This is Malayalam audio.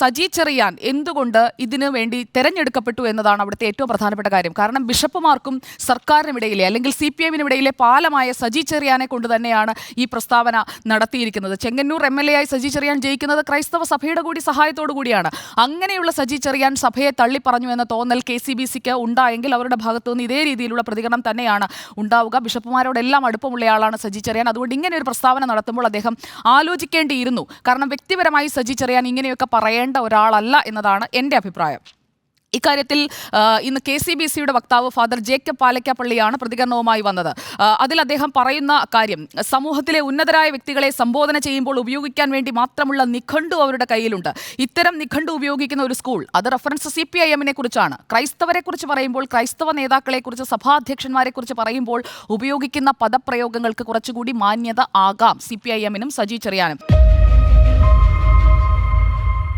സജി ചെറിയാൻ എന്തുകൊണ്ട് ഇതിനു വേണ്ടി തെരഞ്ഞെടുക്കപ്പെട്ടു എന്നതാണ് അവിടുത്തെ ഏറ്റവും പ്രധാനപ്പെട്ട കാര്യം. കാരണം ബിഷപ്പുമാർക്കും സർക്കാരിനുമിടയിലെ അല്ലെങ്കിൽ CPM-നിടയിലെ പാലമായ സജി ചെറിയാനെ കൊണ്ട് തന്നെയാണ് ഈ പ്രസ്താവന നടത്തിയിരിക്കുന്നത്. ചെങ്ങന്നൂർ MLA ആയി സജി ചെറിയാൻ ജയിക്കുന്നത് ക്രൈസ്തവ സഭയുടെ കൂടി സഹായത്തോടു കൂടിയാണ്. അങ്ങനെയുള്ള സജി ചെറിയാൻ സഭയെ തള്ളിപ്പറഞ്ഞു എന്ന തോന്നൽ KCBC-ക്ക് ഉണ്ടായെങ്കിൽ അവരുടെ ഭാഗത്തുനിന്ന് ഇതേ രീതിയിലുള്ള പ്രതികരണം തന്നെയാണ് ഉണ്ടാവുക. ബിഷപ്പുമാരോടെല്ലാം അടുപ്പമുള്ളയാളാണ് സജി ചെറിയാൻ. അതുകൊണ്ട് ഇങ്ങനെ ഒരു പ്രസ്താവന നടത്തുമ്പോൾ അദ്ദേഹം ആലോചിക്കേണ്ടിയിരുന്നു. കാരണം വ്യക്തിപരമായി സജി ചെറിയാൻ ഇങ്ങനെയൊക്കെ പറയേണ്ട ഒരാളല്ല എന്നതാണ് എൻ്റെ അഭിപ്രായം. ഇക്കാര്യത്തിൽ ഇന്ന് KCBC-യുടെ വക്താവ് ഫാദർ ജേക്കബ് പാലക്കാപ്പള്ളിയാണ് പ്രതികരണവുമായി വന്നത്. അതിൽ അദ്ദേഹം പറയുന്ന കാര്യം, സമൂഹത്തിലെ ഉന്നതരായ വ്യക്തികളെ സംബോധന ചെയ്യുമ്പോൾ ഉപയോഗിക്കാൻ വേണ്ടി മാത്രമുള്ള നിഘണ്ടു അവരുടെ കയ്യിലുണ്ട്. ഇത്തരം നിഘണ്ടു ഉപയോഗിക്കുന്ന ഒരു സ്കൂൾ, അത് റഫറൻസ് CPIM-നെ കുറിച്ചാണ്. ക്രൈസ്തവരെ കുറിച്ച് പറയുമ്പോൾ, ക്രൈസ്തവ നേതാക്കളെ കുറിച്ച്, സഭാധ്യക്ഷന്മാരെ കുറിച്ച് പറയുമ്പോൾ ഉപയോഗിക്കുന്ന പദപ്രയോഗങ്ങൾക്ക് കുറച്ചുകൂടി മാന്യത ആകാം CPIM-നും സജി ചെറിയാനും.